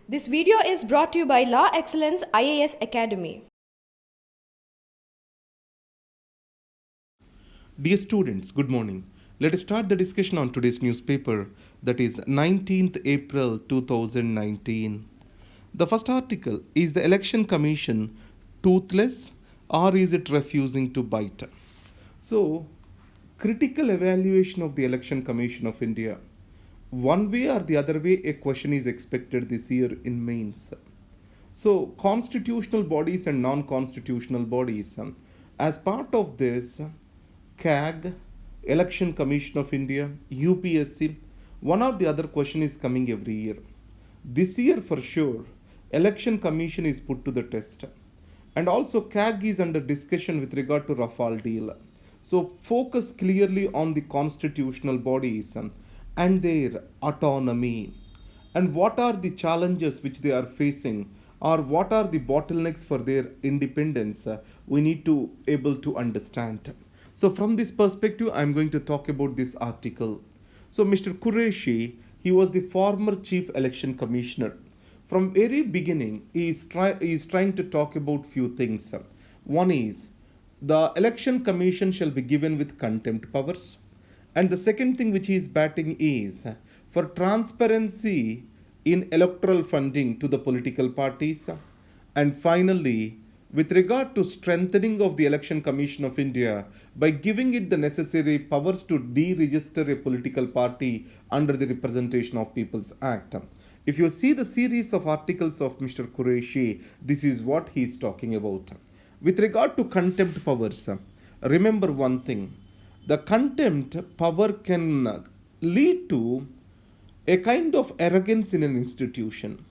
This video is brought to you by Law Excellence IAS Academy. Dear students, good morning. Let us start the discussion on today's newspaper, that is 19th April 2019. The first article is the Election Commission toothless or is it refusing to bite? So, critical evaluation of the Election Commission of India. One way or the other way, a question is expected this year in mains. So, constitutional bodies and non-constitutional bodies. As part of this, CAG, Election Commission of India, UPSC, one or the other question is coming every year. This year for sure, Election Commission is put to the test. And also CAG is under discussion with regard to Rafale deal. So focus clearly on the constitutional bodies and their autonomy. And what are the challenges which they are facing, or what are the bottlenecks for their independence, we need to able to understand. So from this perspective, I'm going to talk about this article. So Mr. Qureshi, he was the former chief election commissioner. From very beginning, he is trying to talk about few things. One is, the election commission shall be given with contempt powers. And the second thing which he is batting is for transparency in electoral funding to the political parties. And finally, with regard to strengthening of the Election Commission of India by giving it the necessary powers to deregister a political party under the Representation of People's Act. If you see the series of articles of Mr. Qureshi, this is what he is talking about. With regard to contempt powers, remember one thing. The contempt power can lead to a kind of arrogance in an institution,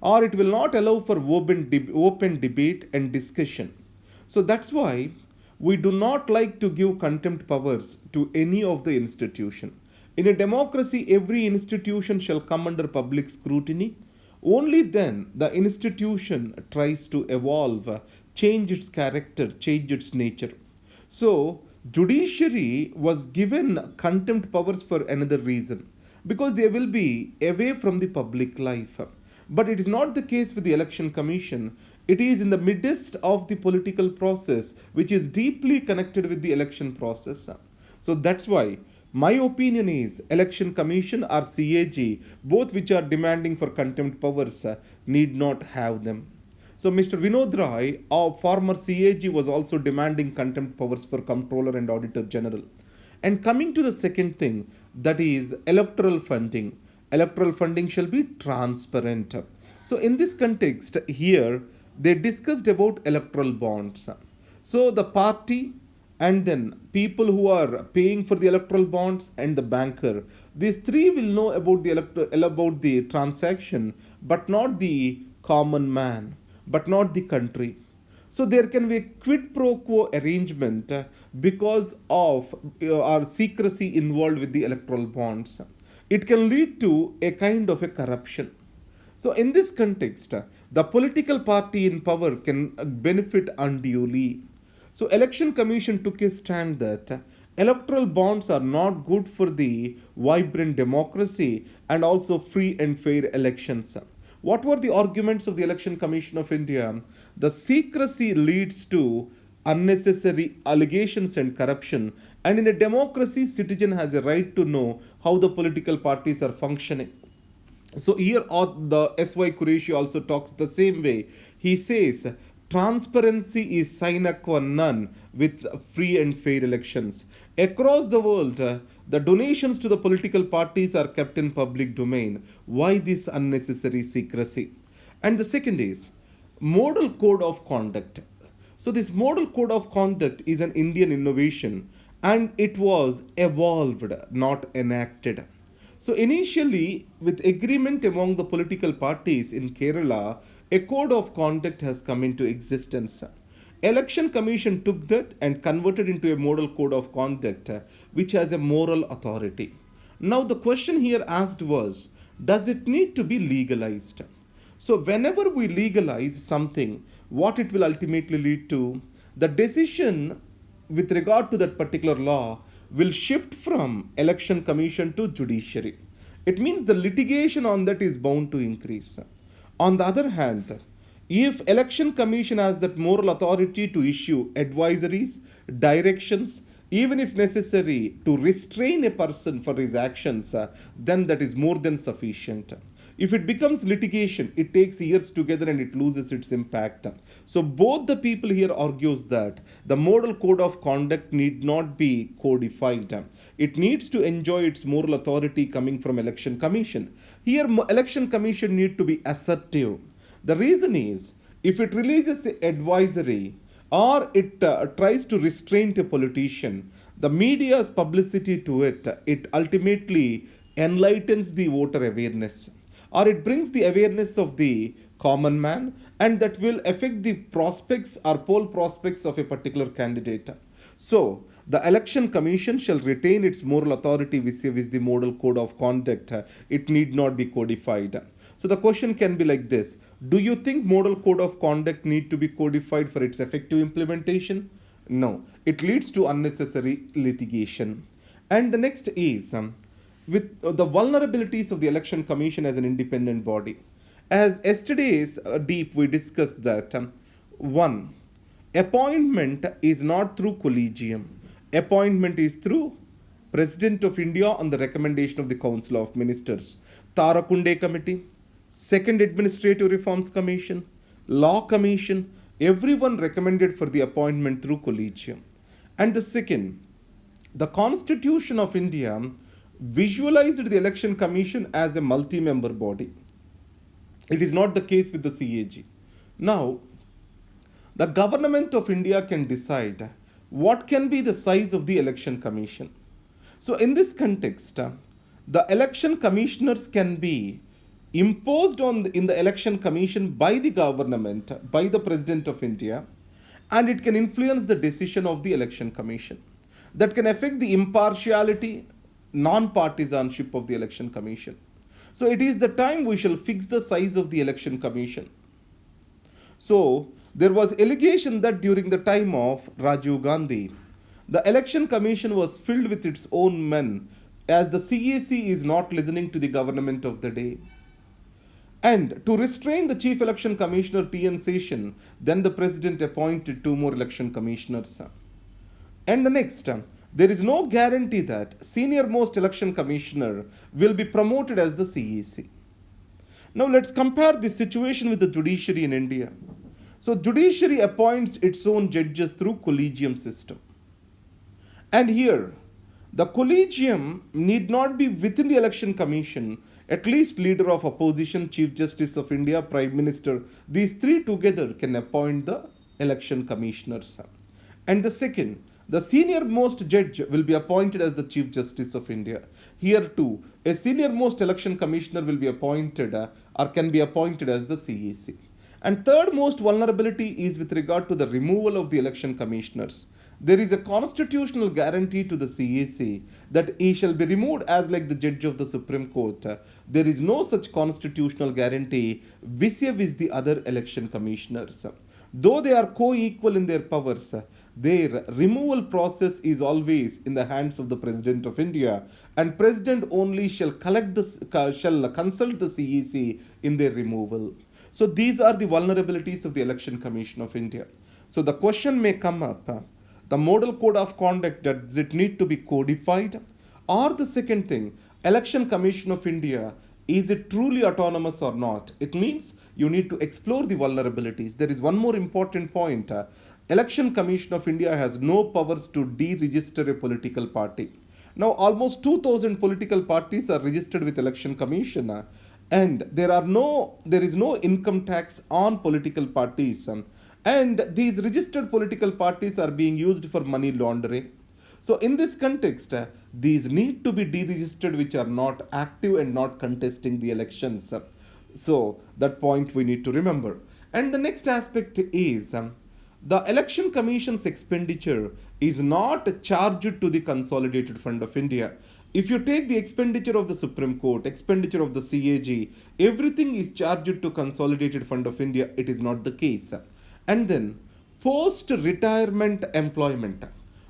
or it will not allow for open debate and discussion. So that's why we do not like to give contempt powers to any of the institution. In a democracy, every institution shall come under public scrutiny. Only then the institution tries to evolve, change its character, change its nature. So judiciary was given contempt powers for another reason, because they will be away from the public life. But it is not the case with the Election Commission. It is in the midst of the political process, which is deeply connected with the election process. So that's why my opinion is Election Commission or CAG, both which are demanding for contempt powers, need not have them. So Mr. Vinod Rai, our former CAG, was also demanding contempt powers for Comptroller and Auditor General. And coming to the second thing, that is electoral funding. Electoral funding shall be transparent. So in this context, here they discussed about electoral bonds. So the party and then people who are paying for the electoral bonds and the banker, these three will know about the transaction, but not the common man, but not the country. So there can be a quid pro quo arrangement because of our secrecy involved with the electoral bonds. It can lead to a kind of a corruption. So in this context, the political party in power can benefit unduly. So Election Commission took a stand that electoral bonds are not good for the vibrant democracy and also free and fair elections. What were the arguments of the Election Commission of India? The secrecy leads to unnecessary allegations and corruption, and in a democracy, citizen has a right to know how the political parties are functioning. So here the S.Y. Qureshi also talks the same way. He says transparency is sine qua non with free and fair elections. Across the world, the donations to the political parties are kept in public domain. Why this unnecessary secrecy? And the second is model code of conduct. So this model code of conduct is an Indian innovation and it was evolved, not enacted. So initially, with agreement among the political parties in Kerala, a code of conduct has come into existence. Election Commission took that and converted into a model code of conduct which has a moral authority. Now the question here asked was, does it need to be legalized? So whenever we legalize something, what it will ultimately lead to, the decision with regard to that particular law will shift from election commission to judiciary. It means the litigation on that is bound to increase. On the other hand, if election commission has that moral authority to issue advisories, directions, even if necessary to restrain a person for his actions, then that is more than sufficient. If it becomes litigation, it takes years together and it loses its impact. So both the people here argues that the moral code of conduct need not be codified. It needs to enjoy its moral authority coming from election commission. Here election commission need to be assertive. The reason is, if it releases an advisory or it tries to restrain a politician, the media's publicity to it, it ultimately enlightens the voter awareness, or it brings the awareness of the common man, and that will affect the prospects or poll prospects of a particular candidate. So, the election commission shall retain its moral authority vis-a-vis the moral code of conduct. It need not be codified. So the question can be like this: do you think moral code of conduct need to be codified for its effective implementation? No, it leads to unnecessary litigation. And the next is with the vulnerabilities of the election commission as an independent body. As yesterday's deep we discussed that one, appointment is not through collegium. Appointment is through President of India on the recommendation of the Council of Ministers, Tarakunde Committee, Second Administrative Reforms Commission, Law Commission, everyone recommended for the appointment through collegium. And the second, the Constitution of India visualized the Election Commission as a multi-member body. It is not the case with the CAG. Now, the government of India can decide what can be the size of the Election Commission. So in this context, the election commissioners can be imposed in the election commission by the government, by the President of India, and it can influence the decision of the election commission. That can affect the impartiality, non-partisanship of the election commission. So it is the time we shall fix the size of the election commission. So there was allegation that during the time of Rajiv Gandhi, the election commission was filled with its own men, as the CAC is not listening to the government of the day. And to restrain the chief election commissioner T.N. Seshan, then the president appointed 2 more election commissioners. And the next, there is no guarantee that senior most election commissioner will be promoted as the CAC. Now let's compare this situation with the judiciary in India. So judiciary appoints its own judges through collegium system. And here, the collegium need not be within the election commission. At least leader of opposition, Chief Justice of India, Prime Minister, these 3 together can appoint the election commissioners. And the second, the senior most judge will be appointed as the Chief Justice of India. Here too, a senior most election commissioner will be appointed or can be appointed as the CAC. And third most vulnerability is with regard to the removal of the election commissioners. There is a constitutional guarantee to the CAC that he shall be removed as like the judge of the Supreme Court. There is no such constitutional guarantee vis-a-vis the other election commissioners. Though they are co-equal in their powers, their removal process is always in the hands of the President of India, and President only shall consult the CAC in their removal. So these are the vulnerabilities of the Election Commission of India. So the question may come up, the model code of conduct, does it need to be codified? Or the second thing, Election Commission of India, is it truly autonomous or not? It means you need to explore the vulnerabilities. There is one more important point. Election Commission of India has no powers to deregister a political party. Now almost 2,000 political parties are registered with Election Commission, and there is no income tax on political parties. And these registered political parties are being used for money laundering. So in this context, these need to be deregistered which are not active and not contesting the elections. So that point we need to remember. And the next aspect is the Election Commission's expenditure is not charged to the Consolidated Fund of India. If you take the expenditure of the Supreme Court, expenditure of the CAG, everything is charged to Consolidated Fund of India. It is not the case. And then post-retirement employment,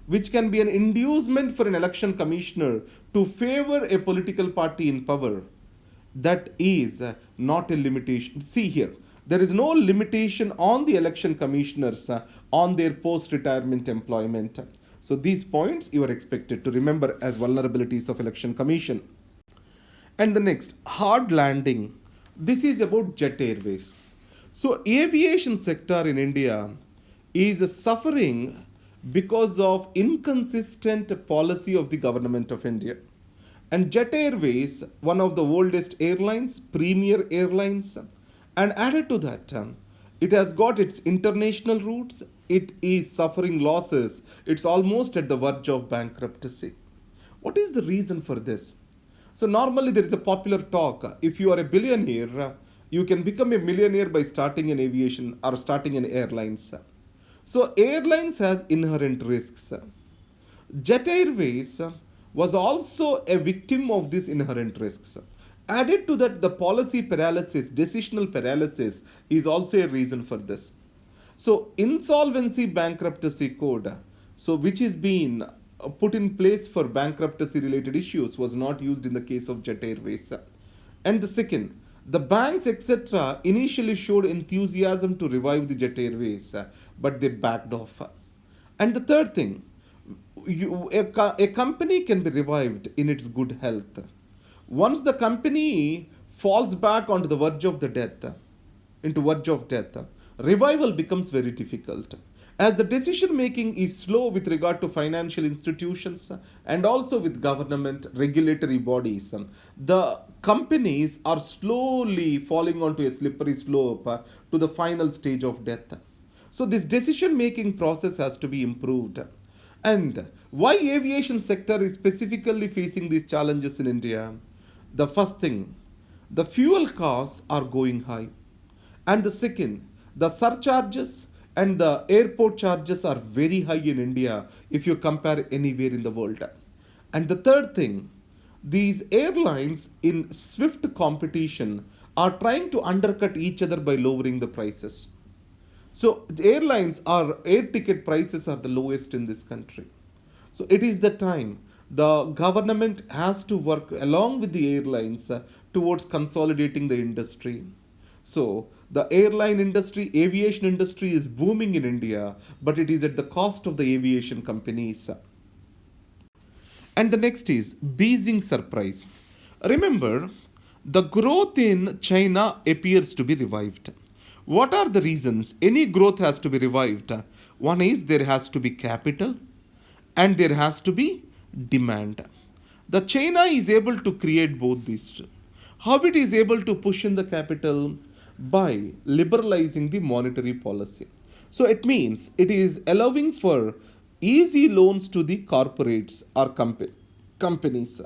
which can be an inducement for an election commissioner to favor a political party in power. that is not a limitation. See here, there is no limitation on the election commissioners on their post-retirement employment. So these points you are expected to remember as vulnerabilities of election commission. And the next, hard landing. This is about jet airways. So aviation sector in India is suffering because of inconsistent policy of the government of India. And Jet Airways, one of the oldest airlines, premier airlines, and added to that, it has got its international routes. It is suffering losses. It's almost at the verge of bankruptcy. What is the reason for this? So normally there is a popular talk. If you are a billionaire, you can become a millionaire by starting an aviation or starting an airlines. So airlines has inherent risks. Jet Airways was also a victim of these inherent risks. Added to that, the policy paralysis, decisional paralysis is also a reason for this. So, insolvency bankruptcy code, so which is being put in place for bankruptcy related issues, was not used in the case of Jet Airways. And the second, the banks etc. initially showed enthusiasm to revive the Jet Airways, but they backed off. And the third thing, a company can be revived in its good health. Once the company falls back onto the verge of the death, into verge of death, revival becomes very difficult. As the decision making is slow with regard to financial institutions and also with government regulatory bodies, the companies are slowly falling onto a slippery slope to the final stage of death. So this decision making process has to be improved. And why aviation sector is specifically facing these challenges in India? The first thing, the fuel costs are going high. And the second, the surcharges and the airport charges are very high in India if you compare anywhere in the world. And the third thing, these airlines in swift competition are trying to undercut each other by lowering the prices. So air ticket prices are the lowest in this country. So it is the time the government has to work along with the airlines towards consolidating the industry. So the airline industry, aviation industry is booming in India, but it is at the cost of the aviation companies. And the next is Beijing surprise. Remember, the growth in China appears to be revived. What are the reasons any growth has to be revived? One is there has to be capital and there has to be demand. The China is able to create both these. How it is able to push in the capital? By liberalizing the monetary policy. So it means it is allowing for easy loans to the corporates or companies.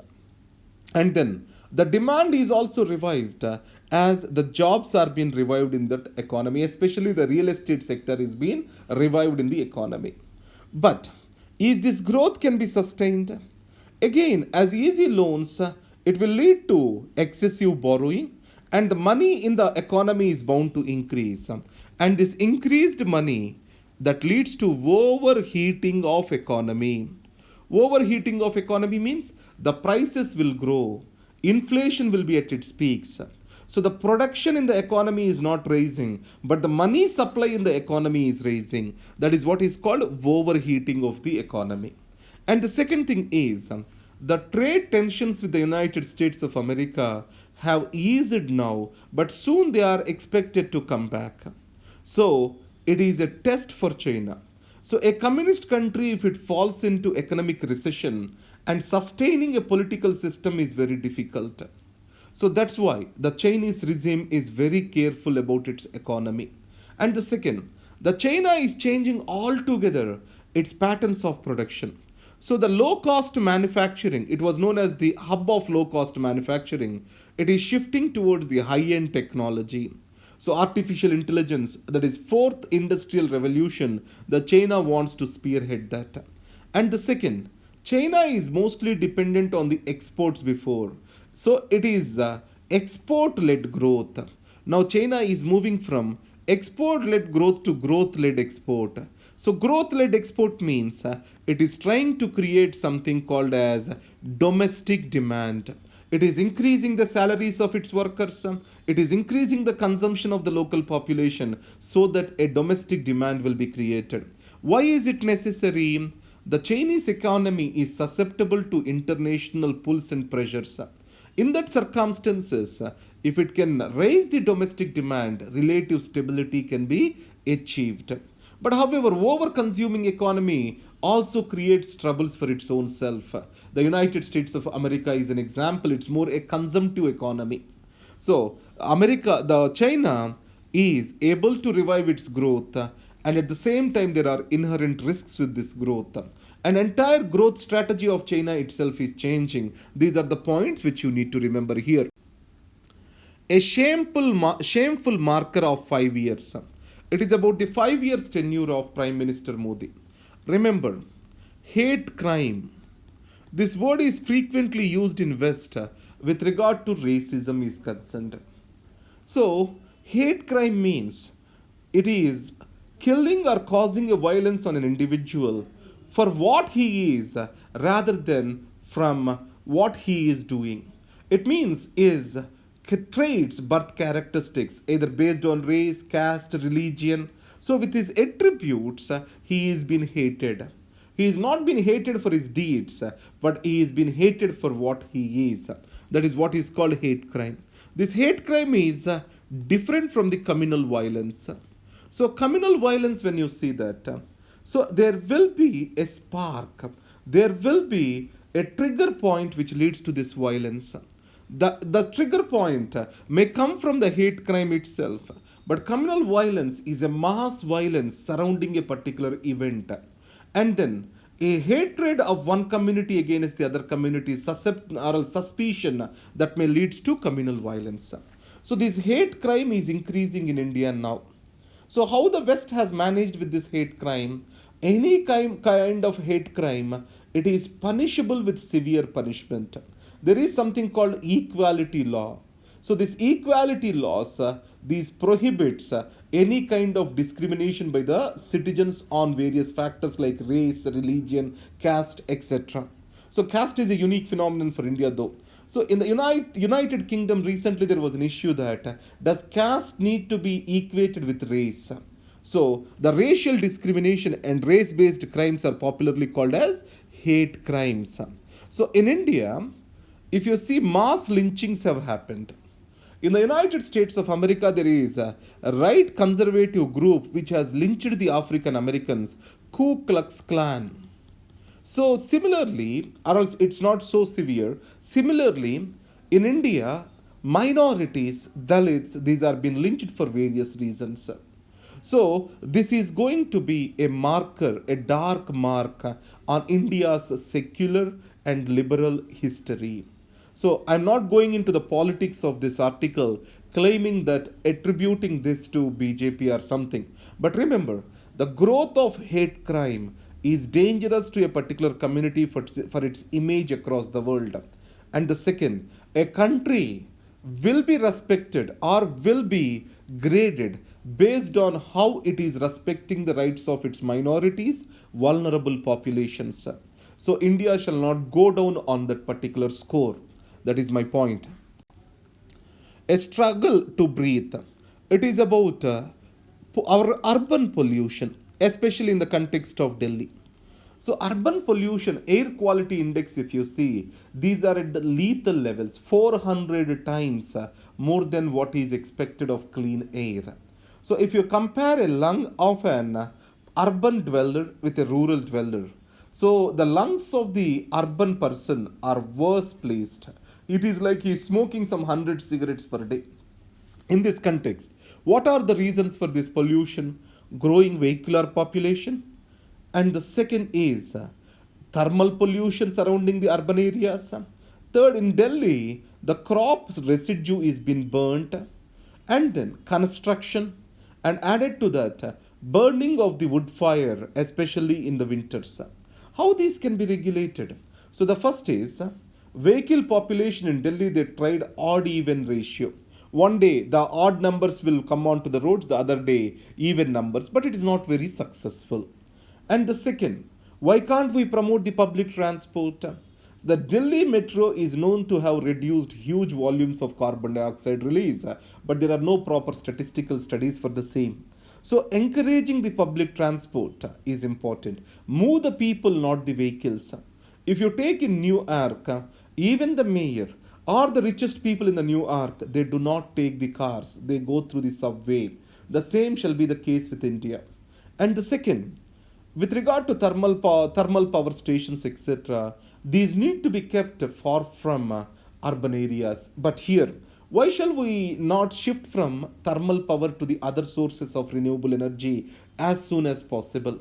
And then the demand is also revived as the jobs are being revived in that economy, especially the real estate sector is being revived in the economy. But is this growth can be sustained? Again, as easy loans, it will lead to excessive borrowing and the money in the economy is bound to increase. And this increased money that leads to overheating of economy. Overheating of economy means the prices will grow, inflation will be at its peaks. So the production in the economy is not raising, but the money supply in the economy is raising. That is what is called overheating of the economy. And the second thing is the trade tensions with the United States of America have eased now, but soon they are expected to come back. So it is a test for China. So a communist country, if it falls into economic recession and sustaining a political system is very difficult. So that's why the Chinese regime is very careful about its economy. And the second, the China is changing altogether its patterns of production. So the low cost manufacturing, it was known as the hub of low cost manufacturing, it is shifting towards the high end technology. So artificial intelligence, that is fourth industrial revolution, the China wants to spearhead that. And the second, China is mostly dependent on the exports before. So it is export led growth. Now China is moving from export led growth to growth led export. So growth led export means it is trying to create something called as domestic demand. It is increasing the salaries of its workers. It is increasing the consumption of the local population so that a domestic demand will be created. Why is it necessary? The Chinese economy is susceptible to international pulls and pressures. In that circumstances, if it can raise the domestic demand, relative stability can be achieved. But however, over-consuming economy also creates troubles for its own self. The United States of America is an example. It's more a consumptive economy. So the China is able to revive its growth, and at the same time there are inherent risks with this growth. An entire growth strategy of China itself is changing. These are the points which you need to remember here. A shameful marker of 5 years. It is about the 5 years tenure of Prime Minister Modi. Remember, hate crime. This word is frequently used in West with regard to racism is concerned. So, hate crime means it is killing or causing a violence on an individual for what he is rather than from what he is doing. It means is traits, birth characteristics, either based on race, caste, religion. So, with his attributes, he is being hated. He is not being hated for his deeds, but he is being hated for what he is. That is what is called hate crime. This hate crime is different from the communal violence. So, communal violence, when you see that, so there will be a spark, there will be a trigger point which leads to this violence. The trigger point may come from the hate crime itself, but communal violence is a mass violence surrounding a particular event. And then a hatred of one community against the other community is or suspicion that may lead to communal violence. So this hate crime is increasing in India now. So how the West has managed with this hate crime? Any kind of hate crime, it is punishable with severe punishment. There is something called equality law. So this equality laws, these prohibits any kind of discrimination by the citizens on various factors like race, religion, caste, etc. So caste is a unique phenomenon for India though. So in the United Kingdom recently there was an issue that does caste need to be equated with race? So the racial discrimination and race-based crimes are popularly called as hate crimes. So in India, if you see, mass lynchings have happened. In the United States of America, there is a right conservative group which has lynched the African Americans, Ku Klux Klan. So similarly, or else it's not so severe, similarly, in India, minorities, Dalits, these are being lynched for various reasons. So this is going to be a marker, a dark mark on India's secular and liberal history. So I'm not going into the politics of this article, claiming that attributing this to BJP or something. But remember, the growth of hate crime is dangerous to a particular community for its image across the world. And the second, a country will be respected or will be graded based on how it is respecting the rights of its minorities, vulnerable populations. So India shall not go down on that particular score. That is my point. A struggle to breathe. It is about our urban pollution, especially in the context of Delhi. So urban pollution, air quality index, if you see, these are at the lethal levels, 400 times more than what is expected of clean air. So if you compare a lung of an urban dweller with a rural dweller, so the lungs of the urban person are worse placed. It is like he is smoking some 100 cigarettes per day. In this context, what are the reasons for this pollution? Growing vehicular population. And the second is thermal pollution surrounding the urban areas. Third, in Delhi, the crops residue is being burnt. And then construction. And added to that, burning of the wood fire, especially in the winters. How these can be regulated? So the first is vehicle population in Delhi, they tried odd even ratio. One day the odd numbers will come onto the roads, the other day even numbers, but it is not very successful. And the second, why can't we promote the public transport? The Delhi metro is known to have reduced huge volumes of carbon dioxide release, but there are no proper statistical studies for the same. So, encouraging the public transport is important. Move the people, not the vehicles. If you take in New York, even the mayor or the richest people in the New York, they do not take the cars, they go through the subway. The same shall be the case with India. And the second, with regard to thermal power stations, etc., these need to be kept far from urban areas. But here, why shall we not shift from thermal power to the other sources of renewable energy as soon as possible?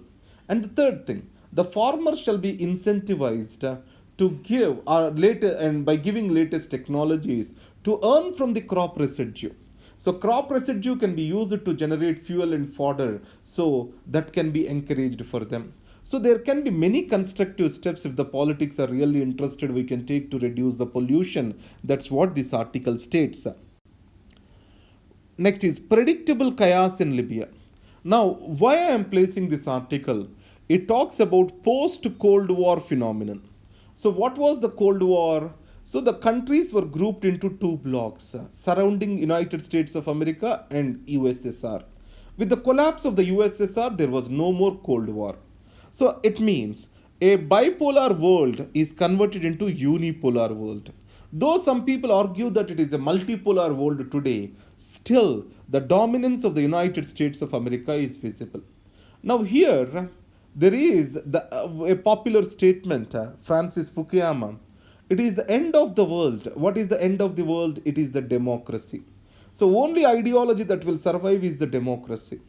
And the third thing, the farmer shall be incentivized to give and by giving latest technologies to earn from the crop residue. So crop residue can be used to generate fuel and fodder, so that can be encouraged for them. So there can be many constructive steps if the politics are really interested we can take to reduce the pollution. That's what this article states. Next is predictable chaos in Libya. Now, why I am placing this article? It talks about post-Cold War phenomenon. So what was the Cold War? So the countries were grouped into two blocks surrounding United States of America and USSR. With the collapse of the USSR, there was no more Cold War. So it means a bipolar world is converted into unipolar world. Though some people argue that it is a multipolar world today, still the dominance of the United States of America is visible. Now here there is a popular statement, Francis Fukuyama. It is the end of the world. What is the end of the world? It is the democracy. So only ideology that will survive is the democracy.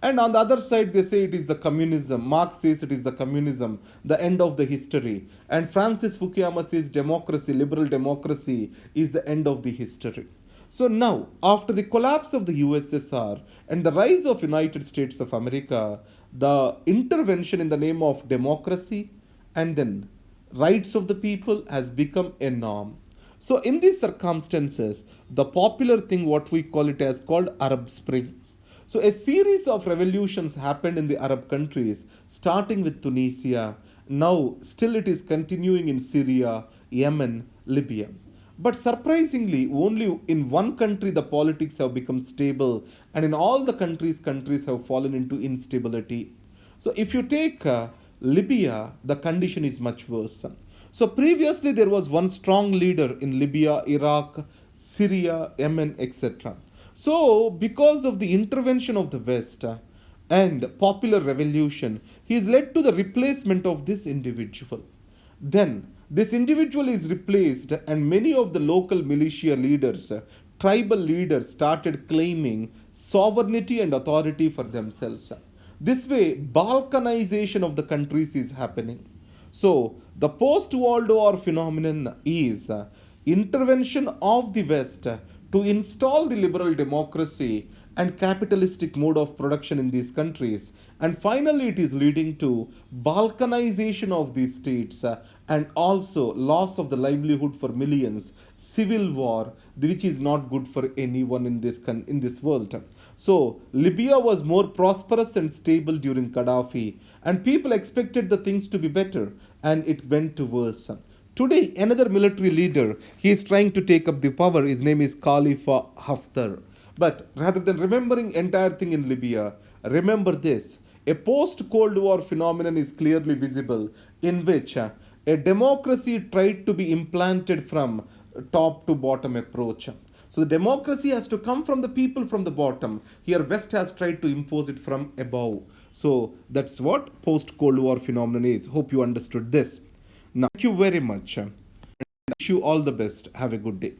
And on the other side, they say it is the communism. Marx says it is the communism, the end of the history. And Francis Fukuyama says democracy, liberal democracy, is the end of the history. So now, after the collapse of the USSR and the rise of United States of America, the intervention in the name of democracy and then rights of the people has become a norm. So in these circumstances, the popular thing, what we call it as called Arab Spring. So a series of revolutions happened in the Arab countries, starting with Tunisia. Now still it is continuing in Syria, Yemen, Libya. But surprisingly, only in one country the politics have become stable, and in all the countries have fallen into instability. So if you take Libya, the condition is much worse. So previously there was one strong leader in Libya, Iraq, Syria, Yemen, etc. So because of the intervention of the West and popular revolution, he is led to the replacement of this individual. Then this individual is replaced, and many of the local militia leaders, tribal leaders, started claiming sovereignty and authority for themselves. This way, balkanization of the countries is happening. So, the post-World War phenomenon is intervention of the West to install the liberal democracy and capitalistic mode of production in these countries. And finally, it is leading to balkanization of these states and also loss of the livelihood for millions, civil war, which is not good for anyone in this world. So, Libya was more prosperous and stable during Gaddafi, and people expected the things to be better, and it went to worse. Today, another military leader, he is trying to take up the power. His name is Khalifa Haftar. But rather than remembering entire thing in Libya, remember this. A post-Cold War phenomenon is clearly visible in which a democracy tried to be implanted from top to bottom approach. So the democracy has to come from the people from the bottom. Here West has tried to impose it from above. So that's what post-Cold War phenomenon is. Hope you understood this. Now, thank you very much. And I wish you all the best. Have a good day.